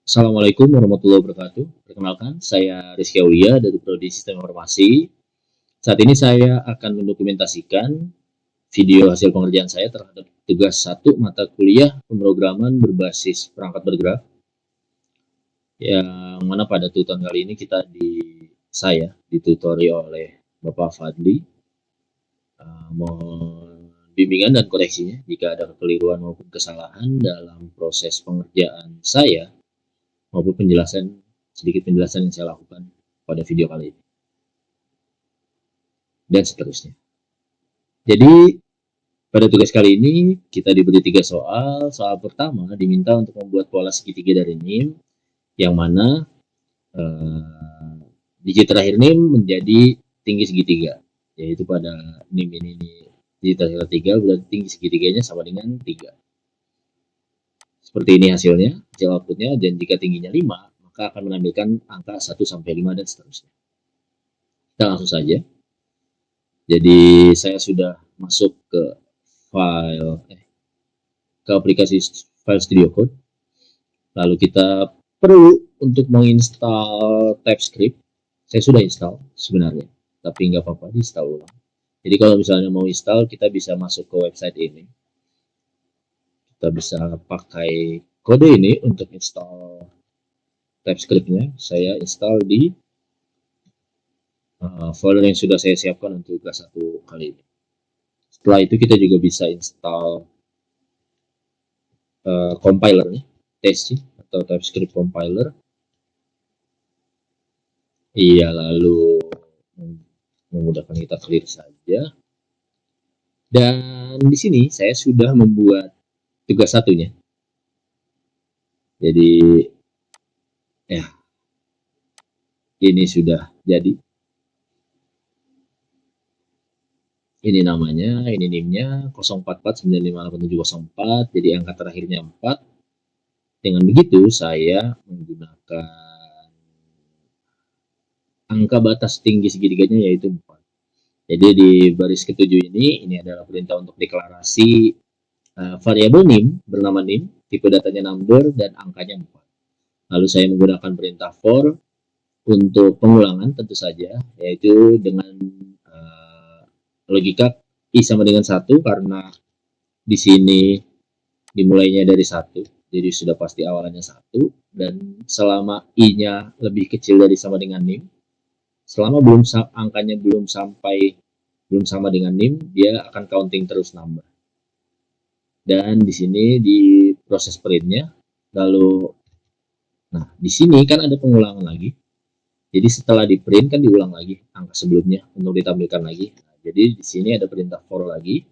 Assalamualaikum warahmatullahi wabarakatuh. Perkenalkan, saya Rizky Aulia dari Prodi Sistem Informasi. Saat ini saya akan mendokumentasikan video hasil pengerjaan saya terhadap tugas satu mata kuliah pemrograman berbasis perangkat bergerak, yang mana pada tutorial kali ini saya ditutori oleh Bapak Fadli. Mohon bimbingan dan koreksinya jika ada kekeliruan maupun kesalahan dalam proses pengerjaan saya maupun sedikit penjelasan yang saya lakukan pada video kali ini, dan seterusnya. Jadi, pada tugas kali ini, kita diberi 3 soal. Soal pertama diminta untuk membuat pola segitiga dari NIM, yang mana digit terakhir NIM menjadi tinggi segitiga, yaitu pada NIM ini digit terakhir 3, berarti tinggi segitiganya sama dengan 3. Seperti ini hasil outputnya, dan jika tingginya 5, maka akan menampilkan angka 1-5 dan seterusnya. Kita langsung saja. Jadi saya sudah masuk ke aplikasi File Studio Code. Lalu kita perlu untuk menginstal TypeScript. Saya sudah install sebenarnya, tapi nggak apa-apa, di-install ulang. Jadi kalau misalnya mau install, kita bisa masuk ke website ini. Kita bisa pakai kode ini untuk install TypeScript-nya. Saya install di folder yang sudah saya siapkan untuk kelas 1 kali ini. Setelah itu kita juga bisa install compilernya, TC atau TypeScript compiler. Iya, lalu memudahkan kita clear saja. Dan di sini saya sudah membuat tugas satunya. Jadi ya, ini sudah jadi. Ini namanya, ini NIM-nya 0449587704, jadi angka terakhirnya 4. Dengan begitu saya menggunakan angka batas tinggi segitiganya yaitu 4. Jadi di baris ketujuh ini adalah perintah untuk deklarasi variabel NIM bernama NIM, tipe datanya number, dan angkanya 4. Lalu saya menggunakan perintah for untuk pengulangan tentu saja, yaitu dengan logika I sama dengan 1, karena di sini dimulainya dari 1, jadi sudah pasti awalannya 1, dan selama I-nya lebih kecil dari sama dengan NIM, selama angkanya belum sama dengan NIM, dia akan counting terus nambah. Dan di sini di proses printnya, lalu nah di sini kan ada pengulangan lagi. Jadi setelah di print kan diulang lagi angka sebelumnya untuk ditampilkan lagi. Nah, jadi di sini ada perintah for lagi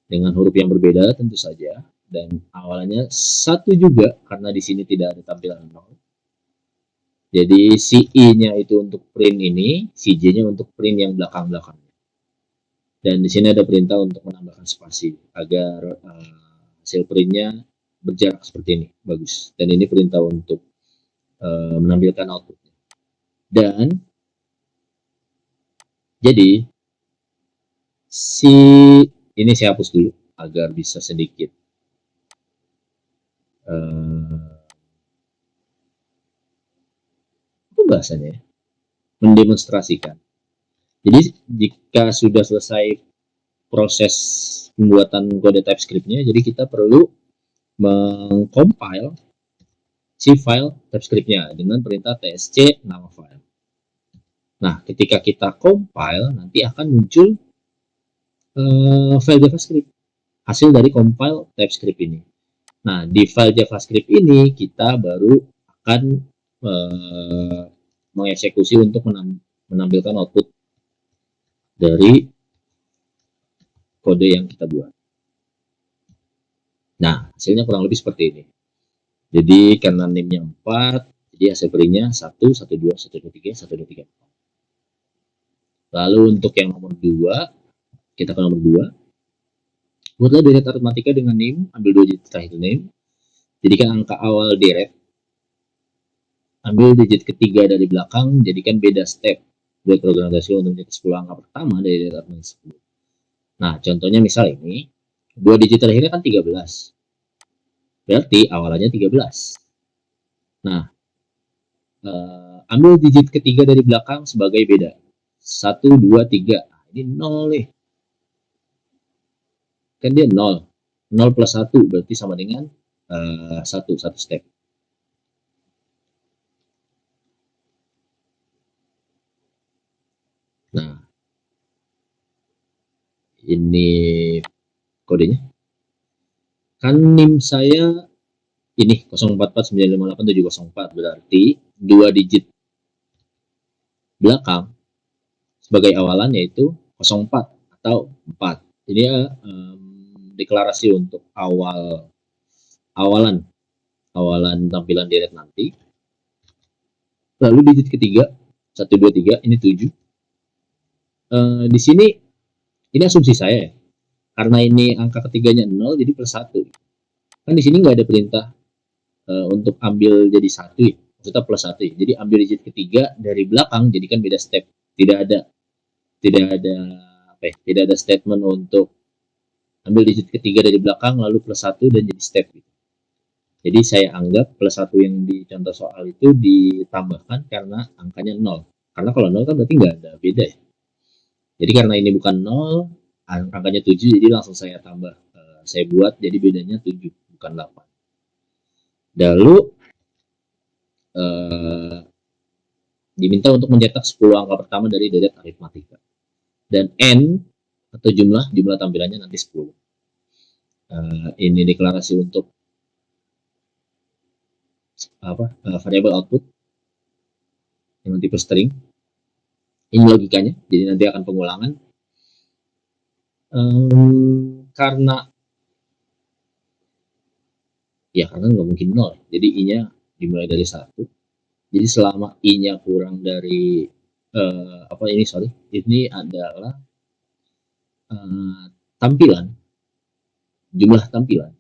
dengan huruf yang berbeda tentu saja, dan awalannya 1 juga karena di sini tidak ada tampilan 0. Jadi si I-nya itu untuk print ini, si J-nya untuk print yang belakang-belakangnya. Dan di sini ada perintah untuk menambahkan spasi agar hasil printnya berjarak seperti ini, bagus. Dan ini perintah untuk menampilkan outputnya. Dan jadi ini saya hapus dulu agar bisa sedikit pembahasannya, mendemonstrasikan. Jadi jika sudah selesai proses pembuatan kode TypeScript-nya, jadi kita perlu mengcompile si file TypeScript-nya dengan perintah tsc nama file. Nah, ketika kita compile, nanti akan muncul file JavaScript, hasil dari compile TypeScript ini. Nah, di file JavaScript ini kita baru akan mengeksekusi untuk menampilkan output dari kode yang kita buat. Nah, hasilnya kurang lebih seperti ini. Jadi karena NIM-nya 4, jadi hasil printnya 1, 1, 2, 1, 2, 3, 1, 2, 3, 4. Lalu untuk yang nomor 2, kita ke nomor 2. Buatlah deret aritmatika dengan NIM, ambil 2 digit terakhir NIM. Jadikan angka awal deret. Ambil digit ketiga dari belakang, jadikan beda step. Buat program dasar untuk mencetak 10 angka pertama dari deret aritmatika tersebut. Nah, contohnya misal ini, 2 digit terakhirnya kan 13. Berarti awalannya 13. Nah, ambil digit ketiga dari belakang sebagai beda. 1, 2, 3. Nah, ini 0 nih. Kan dia 0. 0 plus 1 berarti sama dengan 1 step. Nah, ini kodenya. Kan NIM saya ini 0449587004, berarti 2 digit belakang sebagai awalan yaitu 04 atau 4. Jadi deklarasi untuk awalan tampilan direct nanti. Lalu digit ketiga 1, 2, 3 ini 7. Di sini ini asumsi saya ya. Karena ini angka ketiganya 0 jadi plus 1. Kan di sini nggak ada perintah untuk ambil jadi 1 ya. Maksudnya plus 1 ya. Jadi ambil digit ketiga dari belakang jadikan beda step. Tidak ada tidak ada statement untuk ambil digit ketiga dari belakang lalu plus 1 dan jadi step gitu. Jadi saya anggap plus 1 yang di contoh soal itu ditambahkan karena angkanya 0. Karena kalau 0 kan berarti nggak ada beda ya. Jadi karena ini bukan 0, angkanya 7, jadi langsung saya tambah. Saya buat jadi bedanya 7, bukan 8. Lalu diminta untuk mencetak 10 angka pertama dari deret aritmatika. Dan N atau jumlah tampilannya nanti 10. Ini deklarasi untuk variabel output yang tipe string. Ini logikanya, jadi nanti akan pengulangan. Karena nggak mungkin 0, jadi I-nya dimulai dari 1. Jadi selama I-nya kurang dari ini adalah tampilan, jumlah tampilan.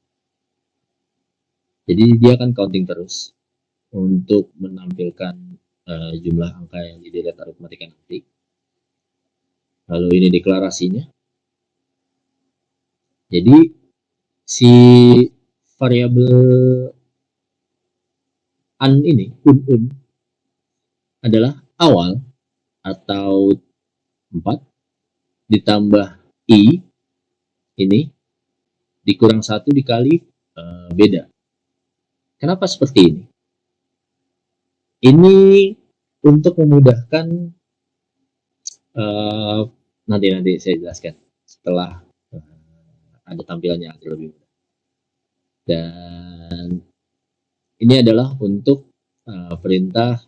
Jadi dia akan counting terus untuk menampilkan jumlah angka yang di deret aritmatika nanti. Lalu ini deklarasinya. Jadi si variabel un ini, un adalah awal atau 4 ditambah I ini dikurang 1 dikali beda. Kenapa seperti ini? Ini untuk memudahkan nanti saya jelaskan setelah ada tampilannya agar lebih mudah. Dan ini adalah untuk perintah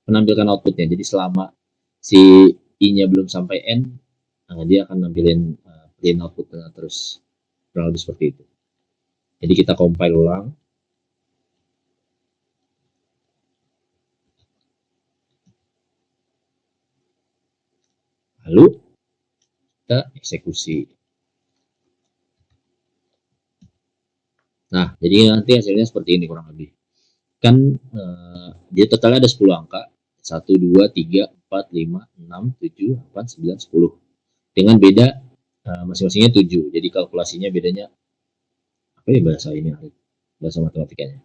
menampilkan outputnya. Jadi selama si I-nya belum sampai N, dia akan nampilin print outputnya terus, kurang lebih seperti itu. Jadi kita compile ulang. Lalu kita eksekusi. Nah, jadi nanti hasilnya seperti ini kurang lebih. Kan dia totalnya ada 10 angka. 1, 2, 3, 4, 5, 6, 7, 8, 9, 10. Dengan beda masing-masingnya 7. Jadi kalkulasinya bedanya apa ya bahasa ini? Bahasa matematikanya.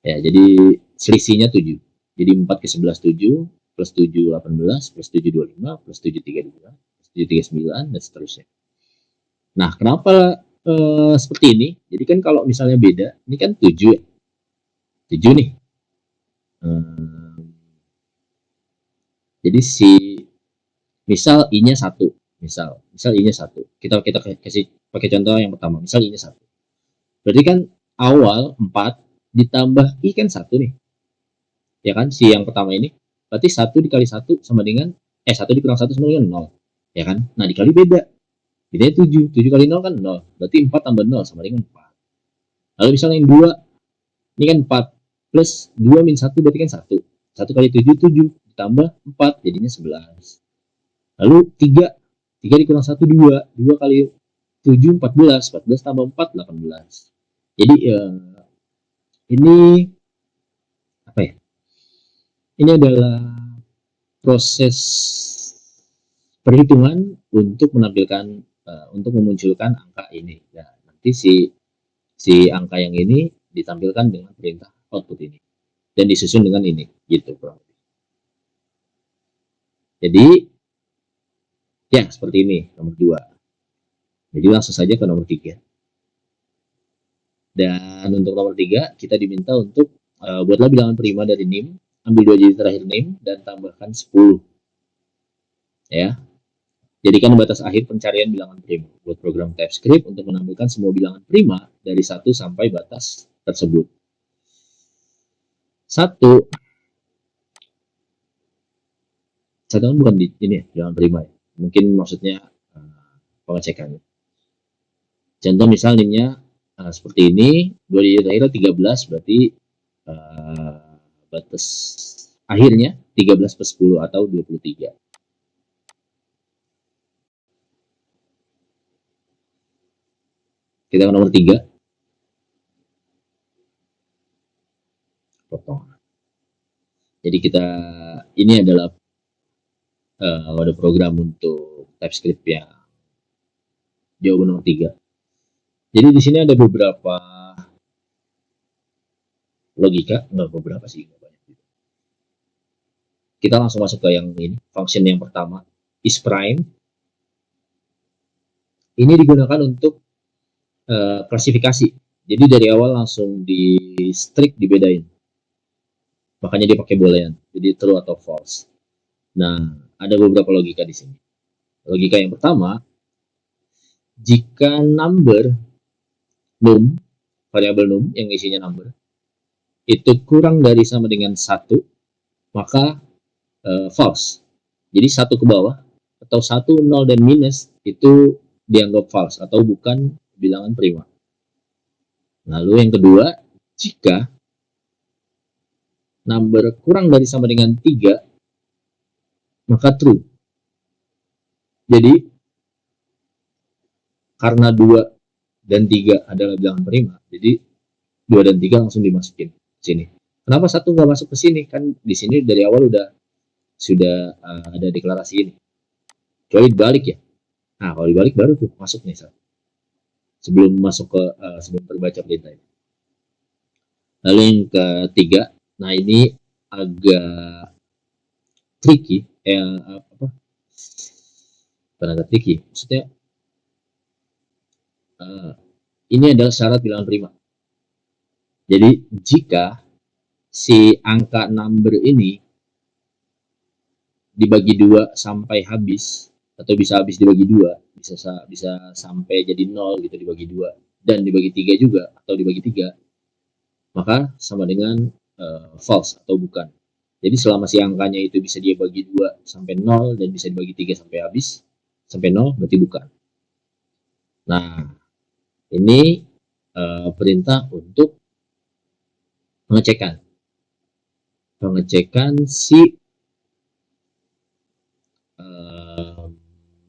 Ya, jadi selisihnya 7. Jadi 4 ke 11 7, plus 7 18, plus 7 25, plus 7 32, plus 7 39 dan seterusnya. Nah, kenapa seperti ini? Jadi kan kalau misalnya beda, ini kan 7 ya. 7 nih. Jadi misal I-nya 1, misal I-nya 1. Kita kasih pakai contoh yang pertama. Misal I-nya 1. Berarti kan awal 4 ditambah I kan 1 nih. Ya kan? Si yang pertama ini. Berarti 1 dikali 1 sama dengan 1 dikurang 1 sama dengan 0. Ya kan? Nah, dikali beda. Bedanya 7. 7 kali 0 kan 0. Berarti 4 tambah 0 sama dengan 4. Lalu misalnya yang 2. Ini kan 4 plus 2 min 1 berarti kan 1. 1 kali 7 7 ditambah 4 jadinya 11. Lalu 3 dikurang 1 2. 2 kali 7 14. 14 tambah 4 18. Jadi ini apa ya? Ini adalah proses perhitungan untuk memunculkan angka ini. Nah, nanti si angka yang ini ditampilkan dengan perintah output ini dan disusun dengan ini gitu kurang lebih. Jadi ya seperti ini nomor 2. Jadi langsung saja ke nomor 3. Dan untuk nomor 3 kita diminta untuk buatlah bilangan prima dari NIM, ambil 2 digit terakhir NIM dan tambahkan 10. Ya. Jadikan batas akhir pencarian bilangan prima. Buat program TypeScript untuk menampilkan semua bilangan prima dari 1 sampai batas tersebut. 1 kan bukan di ini ya, bilangan prima ya. Mungkin maksudnya pengecekannya. Contoh misal NIM-nya seperti ini, 2 digit terakhir 13, berarti batas akhirnya 13 plus 10 atau 23. Kita ke nomor 3. Potong. Jadi kita ini adalah ada program untuk TypeScript yang jawaban nomor 3. Jadi di sini ada beberapa logika, enggak beberapa sih, enggak banyak. Kita langsung masuk ke yang ini, function yang pertama, isPrime. Ini digunakan untuk klasifikasi. Jadi dari awal langsung di strict dibedain. Makanya dia pakai boolean. Jadi true atau false. Nah, ada beberapa logika di sini. Logika yang pertama, jika number num, variabel num yang isinya number, itu kurang dari sama dengan 1, maka false. Jadi 1 ke bawah, atau 1, 0, dan minus, itu dianggap false, atau bukan bilangan prima. Lalu yang kedua, jika number kurang dari sama dengan 3, maka true. Jadi, karena 2 dan 3 adalah bilangan prima, jadi 2 dan 3 langsung dimasukin ke sini. Kenapa 1 nggak masuk ke sini? Kan di sini dari awal sudah ada deklarasi ini. Kecuali dibalik ya. Nah, kalau dibalik baru tuh masuk nih. Sebelum masuk ke sebelum terbaca perintah ini. Lalu yang ketiga, nah ini agak tricky, bukan agak tricky, maksudnya ini adalah syarat bilangan prima. Jadi jika si angka number ini dibagi 2 sampai habis, atau bisa habis dibagi 2, bisa sampai jadi 0 gitu dibagi 2, dan dibagi 3 juga, atau dibagi 3, maka sama dengan false atau bukan. Jadi selama si angkanya itu bisa dia bagi 2 sampai 0 dan bisa dibagi 3 sampai habis, sampai 0, berarti bukan. Nah, ini perintah untuk pengecekan si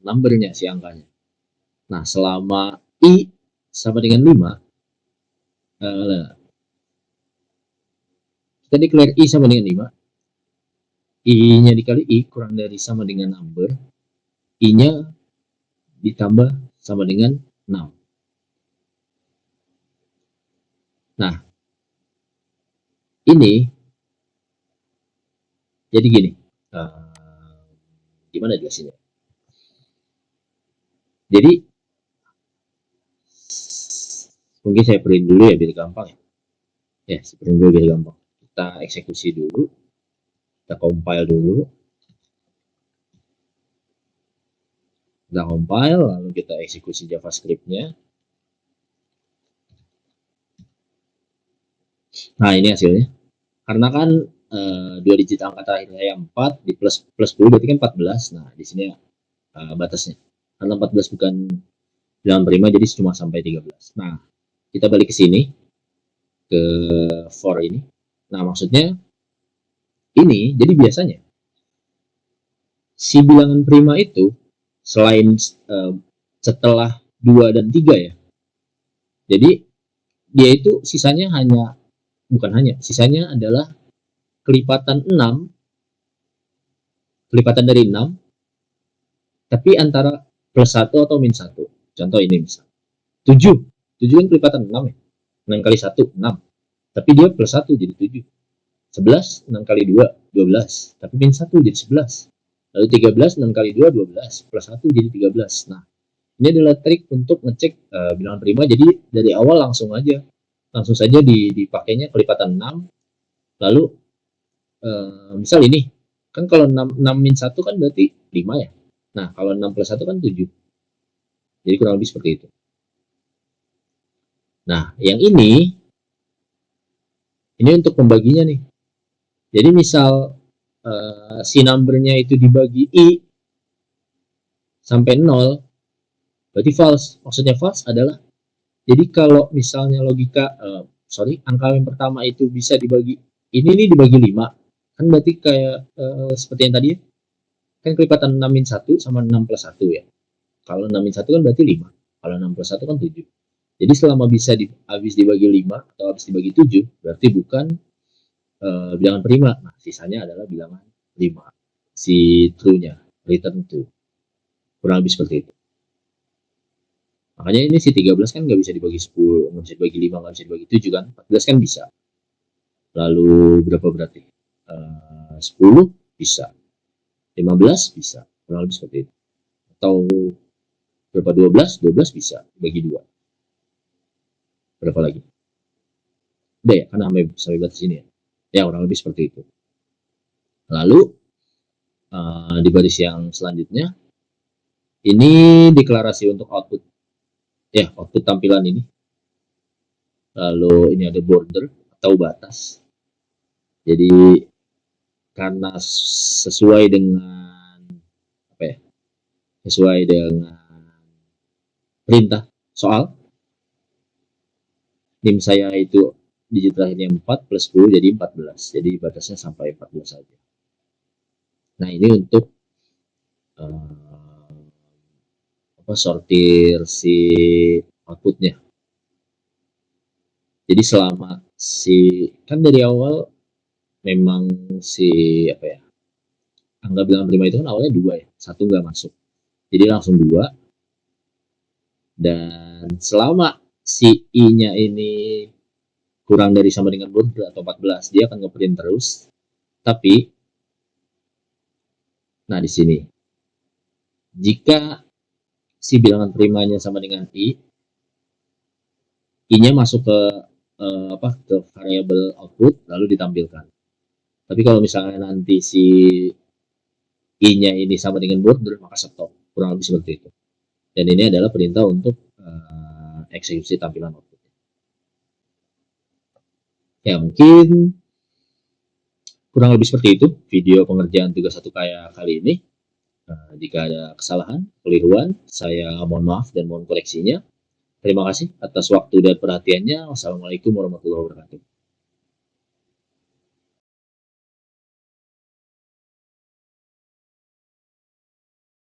numbernya, si angkanya. Nah, selama i sama dengan 5, kita declare i sama dengan 5, i-nya dikali i kurang dari sama dengan number, i-nya ditambah sama dengan 6. Nah, ini jadi gini, gimana jelasinnya? Jadi mungkin saya print dulu ya biar gampang ya. Ya, saya print dulu biar gampang. Kita eksekusi dulu, kita compile dulu. Kita compile, lalu kita eksekusi JavaScript-nya. Nah, ini hasilnya. Karena kan 2 digit angka terakhirnya 4 di plus 10 berarti kan 14. Nah, di sini batasnya. Karena 14 bukan bilangan prima, jadi cuma sampai 13. Nah, kita balik ke sini, ke for ini. Nah, maksudnya ini, jadi biasanya si bilangan prima itu selain setelah 2 dan 3 ya. Jadi dia itu sisanya sisanya adalah kelipatan 6, kelipatan dari 6, tapi antara plus 1 atau min 1. Contoh ini misal 7 kan kelipatan 6 ya. 6 kali 1, 6. tapi dia plus 1 jadi 7. 11, 6 kali 2, 12. Tapi min 1 jadi 11. Lalu 13, 6 kali 2, 12. Plus 1 jadi 13. Nah, ini adalah trik untuk ngecek bilangan prima. Jadi dari awal langsung saja dipakainya kelipatan 6. Lalu misal ini, kan kalau 6 min 1 kan berarti 5 ya. Nah, kalau 6 plus 1 kan 7. Jadi kurang lebih seperti itu. Nah, yang ini untuk pembaginya nih. Jadi misal si numbernya itu dibagi I sampai 0, berarti false. Maksudnya false adalah, jadi kalau misalnya logika, angka yang pertama itu bisa dibagi, ini nih dibagi 5, kan berarti kayak seperti yang tadi ya, kan kelipatan 6 min 1 sama 6 plus 1 ya. Kalau 6 min 1 kan berarti 5, kalau 6 plus 1 kan 7. Jadi selama bisa habis dibagi 5 atau habis dibagi 7, berarti bukan bilangan prima. Nah, sisanya adalah bilangan 5. Si true-nya, return to. Kurang lebih seperti itu. Makanya ini si 13 kan nggak bisa dibagi 10, nggak bisa dibagi 5, nggak bisa dibagi 7 kan. 14 kan bisa. Lalu berapa berarti? 10 bisa. 15 bisa. Kurang lebih seperti itu. Atau berapa, 12? 12 bisa dibagi 2. Berapa lagi? Udah ya, karena sampai batas ini ya. Ya, kurang lebih seperti itu. Lalu di baris yang selanjutnya, ini deklarasi untuk output. Ya, output tampilan ini. Lalu ini ada border atau batas. Jadi karena sesuai dengan apa ya? Sesuai dengan perintah soal, NIM saya itu digit terakhirnya 4 plus 10 jadi 14. Jadi batasnya sampai 14 saja. Nah, ini untuk sortir si outputnya. Jadi selama kan dari awal memang angka bilangan prima itu kan awalnya 2 ya, 1 nggak masuk, jadi langsung 2. Dan selama si I-nya ini kurang dari sama dengan border atau 14, dia akan ngeprint terus. Tapi nah di sini jika si bilangan primanya sama dengan I-nya masuk ke ke variabel output lalu ditampilkan. Tapi kalau misalnya nanti si I-nya ini sama dengan border, maka stop. Kurang lebih seperti itu. Dan ini adalah perintah untuk eksekusi tampilan output. Ya, mungkin kurang lebih seperti itu video pengerjaan tugas 1 kayak kali ini. Jika ada kesalahan, keliruan, saya mohon maaf dan mohon koreksinya. Terima kasih atas waktu dan perhatiannya. Wassalamualaikum warahmatullahi wabarakatuh.